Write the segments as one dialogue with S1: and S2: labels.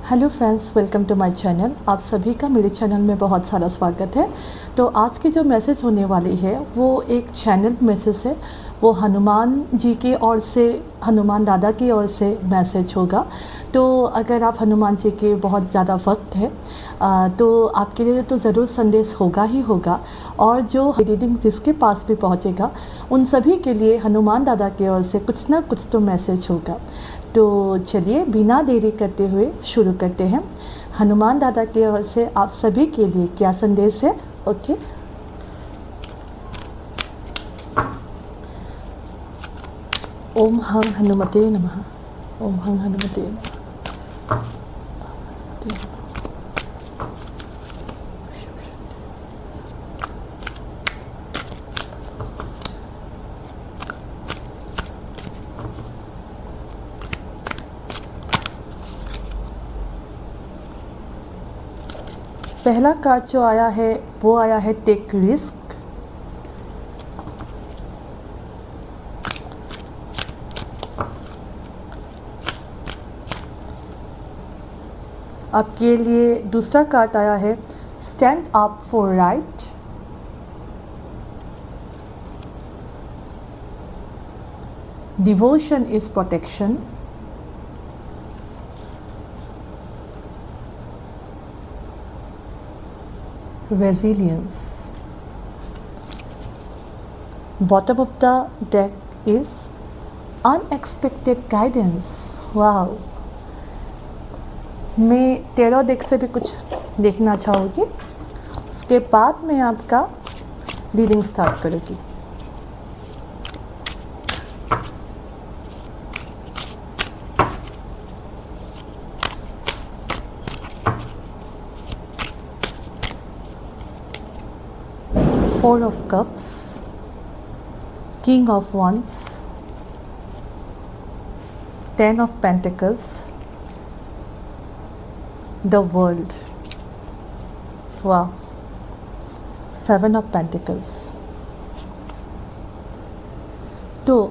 S1: Hello friends, welcome to my channel. आप सभी का मेरे चैनल में बहुत सारा स्वागत है। तो आज की जो मैसेज होने वाली है वो एक चैनल मैसेज है। वो हनुमान जी की ओर से, हनुमान दादा की ओर से मैसेज होगा। तो अगर आप हनुमान जी के बहुत ज़्यादा भक्त है तो आपके लिए तो ज़रूर संदेश होगा ही होगा। और जो रीडिंग जिसके पास भी पहुंचेगा उन सभी के लिए हनुमान दादा की ओर से कुछ ना कुछ तो मैसेज होगा। तो चलिए बिना देरी करते हुए शुरू करते हैं। हनुमान दादा की ओर से आप सभी के लिए क्या संदेश है। ओके, ओम हं हनुमते नमः। ओम हं हनुमते नमः। पहला कार्ड जो आया है वो आया है टेक रिस्क। आपके लिए दूसरा कार्ड आया है stand up for right. Devotion is protection. Resilience. Bottom of the deck is unexpected guidance. Wow. मैं टेरो डेक से भी कुछ देखना चाहूँगी, उसके बाद मैं आपका रीडिंग स्टार्ट करूँगी। Four of Cups, King of Wands, Ten of Pentacles, the World. Wow. Seven of Pentacles. तो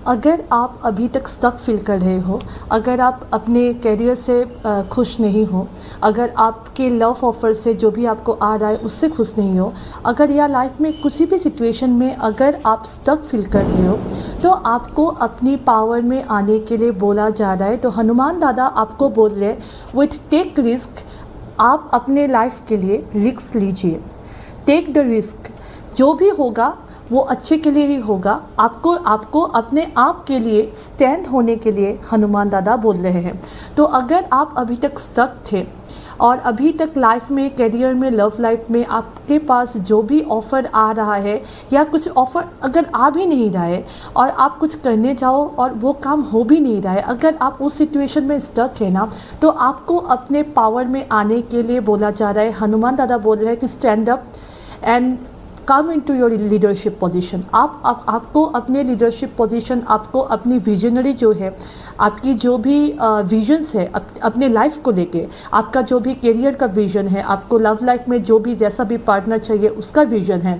S1: अगर आप अभी तक स्टक फील कर रहे हो, अगर आप अपने करियर से खुश नहीं हो, अगर आपके लव ऑफर से जो भी आपको आ रहा है उससे खुश नहीं हो, अगर या लाइफ में किसी भी सिचुएशन में अगर आप स्टक फील कर रहे हो, तो आपको अपनी पावर में आने के लिए बोला जा रहा है। तो हनुमान दादा आपको बोल रहे हैं विथ टेक रिस्क। आप अपने लाइफ के लिए रिस्क लीजिए। Take the risk. जो भी होगा वो अच्छे के लिए ही होगा। आपको अपने आप के लिए स्टैंड होने के लिए हनुमान दादा बोल रहे हैं। तो अगर आप अभी तक स्टक थे और अभी तक लाइफ में, करियर में, लव लाइफ में आपके पास जो भी ऑफ़र आ रहा है या कुछ ऑफ़र अगर आ भी नहीं रहा है और आप कुछ करने जाओ और वो काम हो भी नहीं रहा है, अगर आप उस सिचुएशन में स्टक है ना, तो आपको अपने पावर में आने के लिए बोला जा रहा है। हनुमान दादा बोल रहे हैं कि stand up and come in to your leadership position. आपको अपने लीडरशिप पोजिशन, आपको अपनी विजनरी जो है, आपकी जो भी विजन्स है अपने लाइफ को लेके, आपका जो भी करियर का विजन है, आपको लव लाइफ में जो भी जैसा भी पार्टनर चाहिए उसका विजन है,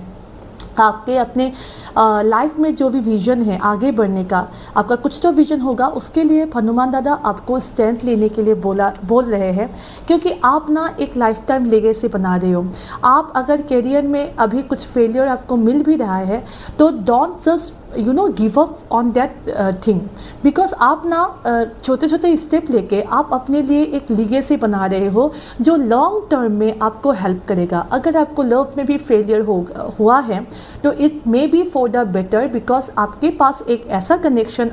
S1: आपके अपने लाइफ में जो भी विज़न है आगे बढ़ने का, आपका कुछ तो विज़न होगा। उसके लिए हनुमान दादा आपको स्टैंड लेने के लिए बोल रहे हैं, क्योंकि आप ना एक लाइफ टाइम लेगेसी बना रहे हो। आप अगर करियर में अभी कुछ फेलियर आपको मिल भी रहा है तो don't just give up on that thing, because आप ना छोटे छोटे स्टेप लेके आप अपने लिए एक लीगेसी बना रहे हो जो लॉन्ग टर्म में आपको हेल्प करेगा। अगर आपको लव में भी फेलियर हुआ है तो it may be for the better, because आपके पास एक ऐसा कनेक्शन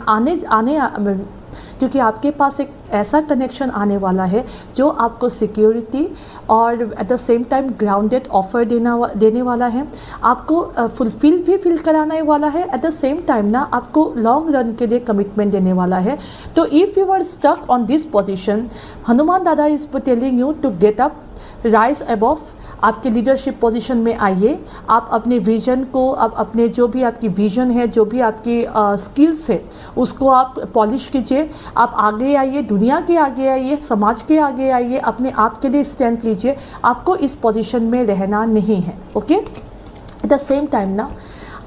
S1: क्योंकि आपके पास एक ऐसा कनेक्शन आने वाला है जो आपको सिक्योरिटी और eight the same time grounded offer देने वाला है, आपको फुलफिल भी फील कराने वाला है, एट द सेम टाइम ना आपको लॉन्ग रन के लिए कमिटमेंट देने वाला है। तो if you are stuck on this position, Hanuman दादा is telling you to get up, rise above. आपके लीडरशिप पोजीशन में आइए। आप अपने विजन को, आप अपने जो भी आपकी विजन है, जो भी आपकी स्किल्स है उसको आप पॉलिश कीजिए। आप आगे आइए, दुनिया के आगे आइए, समाज के आगे आइए, अपने आप के लिए स्टैंड लीजिए। आपको इस पोजीशन में रहना नहीं है। Okay, eight the same time ना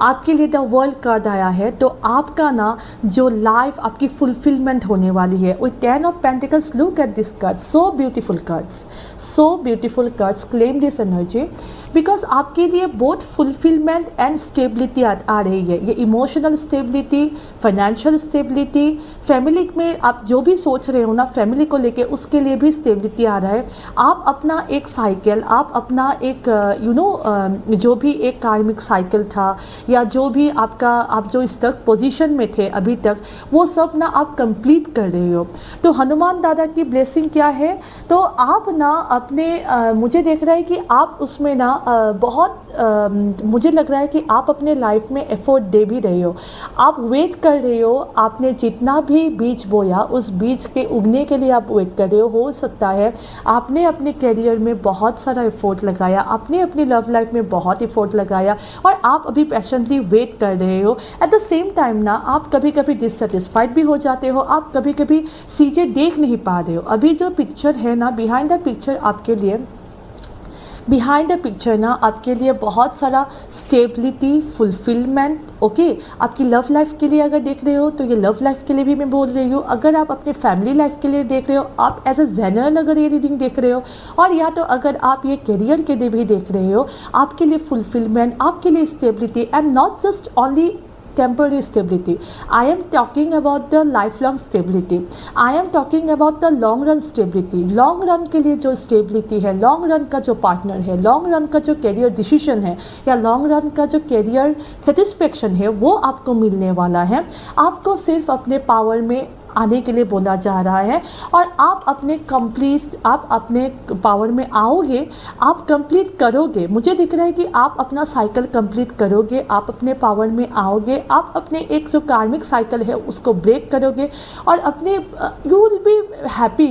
S1: आपके लिए द वर्ल्ड कार्ड आया है, तो आपका ना जो लाइफ आपकी फुलफिलमेंट होने वाली है। With 10 of pentacles, look at this card, so beautiful cards, so beautiful cards, claim this energy, because आपके लिए बहुत फुलफिलमेंट एंड स्टेबिलिटी आ रही है। ये emotional stability, financial stability, family में आप जो भी सोच रहे हो ना फैमिली को लेके, उसके लिए भी स्टेबिलिटी आ रहा है। आप अपना एक साइकिल, आप अपना एक जो भी एक कार्मिक साइकिल था, या जो भी आपका, आप जो इस तक पोजीशन में थे अभी तक, वो सब ना आप कंप्लीट कर रहे हो। तो हनुमान दादा की ब्लेसिंग क्या है, तो आप ना अपने मुझे देख रहा है कि आप उसमें ना बहुत मुझे लग रहा है कि आप अपने लाइफ में एफर्ट दे भी रहे हो। आप वेट कर रहे हो, आपने जितना भी बीज बोया उस बीज के उगने के लिए आप वेट कर रहे हो सकता है आपने अपने करियर में बहुत सारा एफर्ट लगाया, आपने अपनी लव लाइफ में बहुत एफर्ट लगाया, और आप अभी पेशेंटली वेट कर रहे हो। एट द सेम टाइम ना आप कभी कभी डिससेटिस्फाइड भी हो जाते हो, आप कभी कभी चीज़ें देख नहीं पा रहे हो। अभी जो पिक्चर है ना, बिहाइंड द पिक्चर आपके लिए, बिहाइंड द पिक्चर ना आपके लिए बहुत सारा स्टेबिलिटी, फुलफिलमेंट, ओके। आपकी लव लाइफ के लिए अगर देख रहे हो तो ये लव लाइफ के लिए भी मैं बोल रही हूँ। अगर आप अपने फैमिली लाइफ के लिए देख रहे हो, आप एज अ जनरल अगर ये रीडिंग देख रहे हो, और या तो अगर आप ये करियर के लिए भी देख रहे हो, आपके लिए फुलफिलमेंट, आपके लिए stability, and not just only temporary stability. I am talking about the lifelong stability. I am talking about the long run stability. Long run के लिए जो stability है, long run का जो partner है, long run का जो career decision है, या long run का जो career satisfaction है, वो आपको मिलने वाला है। आपको सिर्फ अपने पावर में आने के लिए बोला जा रहा है, और आप अपने पावर में आओगे, आप कंप्लीट करोगे। मुझे दिख रहा है कि आप अपना साइकिल कंप्लीट करोगे, आप अपने पावर में आओगे, आप अपने एक जो कार्मिक साइकिल है उसको ब्रेक करोगे, और अपने यू विल बी हैप्पी,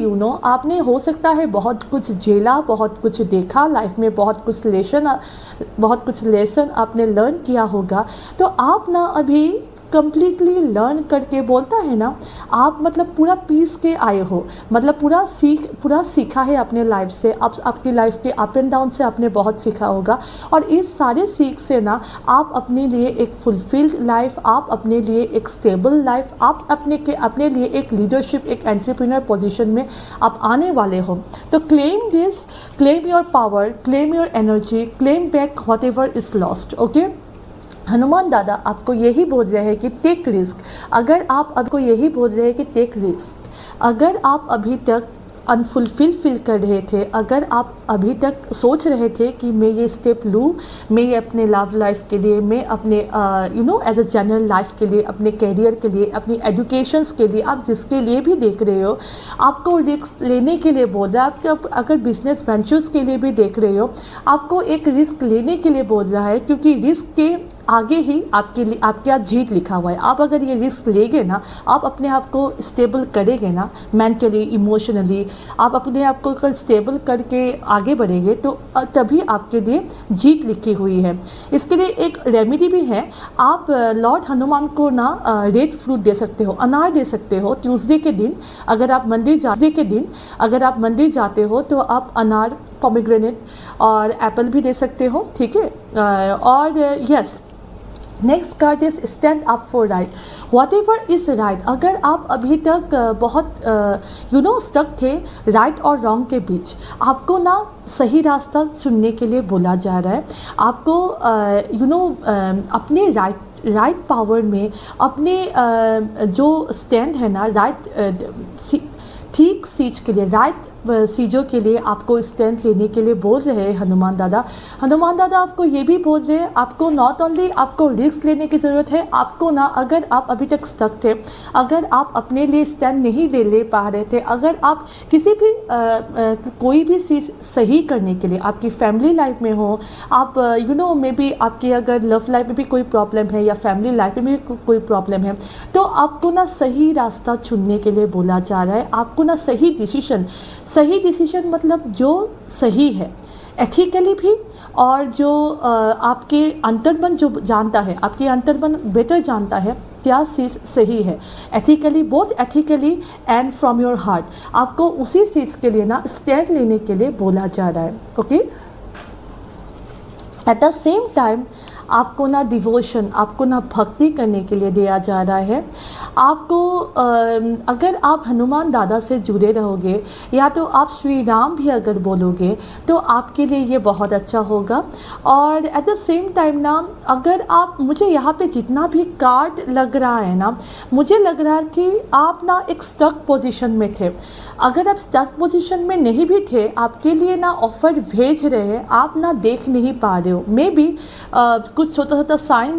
S1: आपने हो सकता है बहुत कुछ झेला, बहुत कुछ देखा लाइफ में, बहुत कुछ लेसन आपने लर्न किया होगा। तो आप ना अभी कंप्लीटली लर्न करके, बोलता है ना, आप मतलब पूरा पीस के आए हो, मतलब पूरा सीखा है अपने लाइफ से। आपकी लाइफ के अप एंड डाउन से आपने बहुत सीखा होगा, और इस सारे सीख से ना आप अपने लिए एक फुलफिल्ड लाइफ, आप अपने लिए एक स्टेबल लाइफ, आप अपने लिए एक लीडरशिप, एक एंटरप्रेन्योर पोजीशन में आप आने वाले हो। तो claim this, claim your power, claim your energy, claim back what ever is lost, okay. Hanuman दादा आपको यही बोल रहे हैं कि टेक रिस्क। अगर आप आपको यही बोल रहे हैं कि टेक रिस्क, अगर आप अभी तक अनफुलफिल फील कर रहे थे, अगर आप अभी तक सोच रहे थे कि मैं ये स्टेप लूँ, मैं ये अपने लव लाइफ के लिए, मैं अपने एज अ जनरल लाइफ के लिए, अपने करियर के लिए, अपनी एजुकेशंस के लिए, आप जिसके लिए भी देख रहे हो, आपको रिस्क लेने के लिए बोल रहा है। आप अगर बिजनेस वेंचर्स के लिए भी देख रहे हो, आपको एक रिस्क लेने के लिए बोल रहा है, क्योंकि रिस्क के आगे ही आपके यहाँ जीत लिखा हुआ है। आप अगर ये रिस्क लेंगे ना, आप अपने आप को स्टेबल करेंगे ना, मेंटली, इमोशनली, आप अपने आप को अगर स्टेबल करके आगे बढ़ेंगे, तो तभी आपके लिए जीत लिखी हुई है। इसके लिए एक रेमेडी भी है। आप लॉर्ड हनुमान को ना रेड फ्रूट दे सकते हो, अनार दे सकते हो ट्यूसडे के दिन। अगर आप मंदिर जाते हो तो आप अनार, पोमेग्रेनेट और एप्पल भी दे सकते हो, ठीक है। और yes, next card is stand up for right, what ever is right. अगर आप अभी तक बहुत स्टक थे राइट और रॉन्ग के बीच, आपको ना सही रास्ता चुनने के लिए बोला जा रहा है। आपको अपने राइट पावर में, अपने जो स्टैंड है ना, ठीक चीज़ के लिए, राइट चीज़ों के लिए आपको स्टैंड लेने के लिए बोल रहे हैं हनुमान दादा। हनुमान दादा आपको ये भी बोल रहे हैं, आपको नॉट ओनली आपको रिस्क लेने की ज़रूरत है, आपको ना, अगर आप अभी तक स्टक थे, अगर आप अपने लिए स्टैंड नहीं ले पा रहे थे, अगर आप किसी भी कोई भी चीज़ सही करने के लिए, आपकी फैमिली लाइफ में हो, आप मे बी आपकी अगर लव लाइफ में भी कोई प्रॉब्लम है, या फैमिली लाइफ में भी कोई प्रॉब्लम है, तो आपको ना सही रास्ता चुनने के लिए बोला जा रहा है। आपको ना सही डिसीजन मतलब जो सही है एथिकली भी, और जो आपके अंतर्मन जो जानता है, आपके अंतर्मन बेटर जानता है क्या चीज़ सही है, ethically, both ethically and from your heart. आपको उसी चीज़ के लिए ना स्टैंड लेने के लिए बोला जा रहा है, okay. Eight the same time आपको ना डिवोशन, आपको ना भक्ति करने के लिए दिया जा रहा है। आपको अगर आप हनुमान दादा से जुड़े रहोगे या तो आप श्री राम भी अगर बोलोगे तो आपके लिए ये बहुत अच्छा होगा। और एट द सेम टाइम ना, अगर आप, मुझे यहाँ पे जितना भी कार्ड लग रहा है ना, मुझे लग रहा है कि आप ना एक स्टक पोजीशन में थे। अगर आप स्टक पोजीशन में नहीं भी थे, आपके लिए ना ऑफ़र भेज रहे हैं, आप ना देख नहीं पा रहे हो। मे बी कुछ छोटा छोटा साइन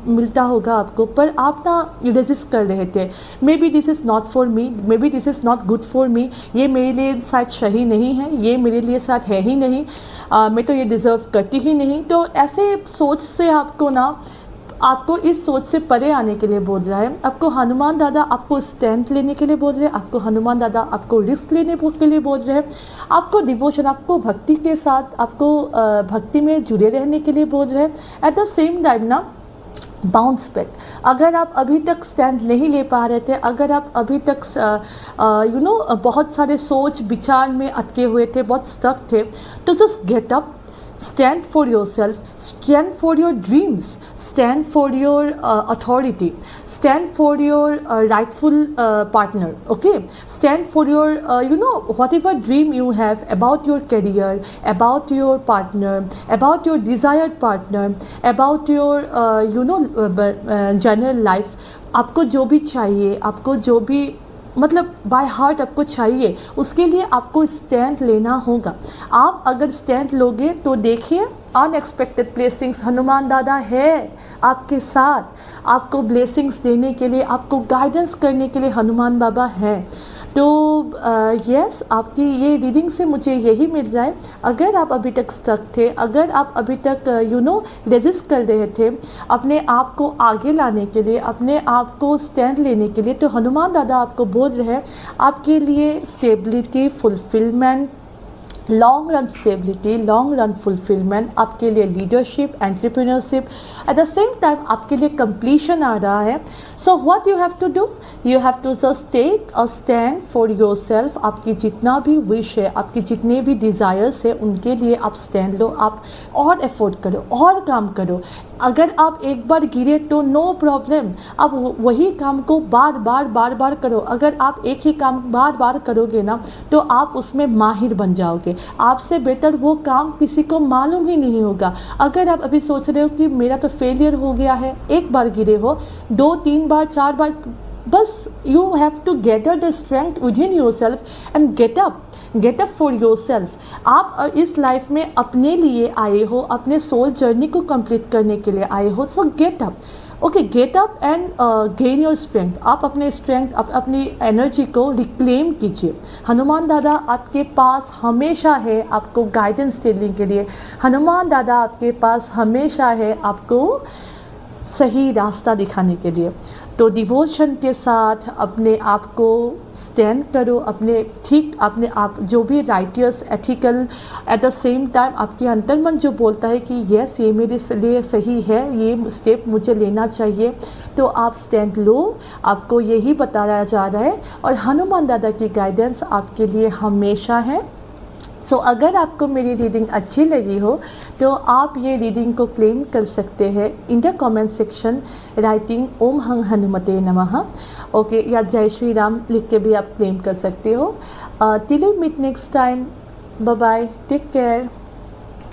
S1: मिलता होगा आपको, पर आप ना रेजिस्ट कर रहे थे। May be this is not for me, may be this is not good for me, ये मेरे लिए शायद सही नहीं है, ये मेरे लिए शायद है ही नहीं, मैं तो ये डिज़र्व करती ही नहीं। तो ऐसे सोच से आपको ना, आपको इस सोच से परे आने के लिए बोल रहा है। आपको हनुमान दादा आपको स्टैंड लेने के लिए बोल रहे हैं, आपको हनुमान दादा आपको रिस्क लेने के लिए बोल रहे हैं, आपको डिवोशन, आपको भक्ति के साथ, आपको भक्ति में जुड़े रहने के लिए बोल रहे हैं। एट द सेम टाइम ना, बाउंस बैक। अगर आप अभी तक स्टैंड नहीं ले पा रहे थे, अगर आप अभी तक बहुत सारे सोच विचार में अटके हुए थे, बहुत स्टक थे, तो just get up, stand for yourself, stand for your dreams, stand for your authority, stand for your rightful partner, okay, stand for your whatever dream you have about your career, about your partner, about your desired partner, about your general life। आपको जो भी चाहिए, आपको जो भी मतलब by heart आपको चाहिए, उसके लिए आपको स्टैंड लेना होगा। आप अगर स्टैंड लोगे तो देखिए, अनएक्सपेक्टेड ब्लेसिंग्स हनुमान दादा है आपके साथ, आपको ब्लेसिंग्स देने के लिए, आपको गाइडेंस करने के लिए हनुमान बाबा है। तो यस, आपकी ये रीडिंग से मुझे यही मिल रहा है। अगर आप अभी तक स्टक थे, अगर आप अभी तक रेजिस्ट कर रहे थे अपने आप को आगे लाने के लिए, अपने आप को स्टैंड लेने के लिए, तो हनुमान दादा आपको बोल रहे हैं आपके लिए stability, fulfilment, long run stability, long run fulfilment, आपके लिए leadership, entrepreneurship, at the same time आपके लिए कंप्लीशन आ रहा है। So what you have to do, you have to just take a stand for yourself. आपकी जितना भी विश है, आपकी जितने भी डिज़ायर्स है, उनके लिए आप स्टैंड लो, आप और एफोर्ड करो, और काम करो। अगर आप एक बार गिरे तो नो प्रॉब्लम, आप वही काम को बार बार करो। अगर आप एक ही काम बार बार करोगे ना, तो आप उसमें माहिर बन जाओगे। आपसे बेहतर वो काम किसी को मालूम ही नहीं होगा। अगर आप अभी सोच रहे हो कि मेरा तो फेलियर हो गया है, एक बार गिरे हो, 2 3 बार 4 बार, बस you have to gather the strength within yourself and get up for yourself. आप इस लाइफ में अपने लिए आए हो, अपने सोल जर्नी को कंप्लीट करने के लिए आए हो। सो get up, okay, get up and gain your strength. आप अपने स्ट्रेंथ, अपनी एनर्जी को रिक्लेम कीजिए। हनुमान दादा आपके पास हमेशा है आपको गाइडेंस देने के लिए। हनुमान दादा आपके पास हमेशा है आपको सही रास्ता दिखाने के लिए। तो डिवोशन के साथ अपने आप को स्टैंड करो, अपने आप जो भी righteous, ethical, eight the same time आपके अंतर्मन जो बोलता है कि यस ये मेरे लिए सही है, ये स्टेप मुझे लेना चाहिए, तो आप स्टैंड लो। आपको यही बताया जा रहा है और हनुमान दादा की गाइडेंस आपके लिए हमेशा है। सो अगर आपको मेरी रीडिंग अच्छी लगी हो तो आप ये रीडिंग को क्लेम कर सकते हैं in the comment section writing ओम हं हनुमते नमः, ओके, या जय श्री राम लिख के भी आप क्लेम कर सकते हो। Till we meet next time, bye bye, take care.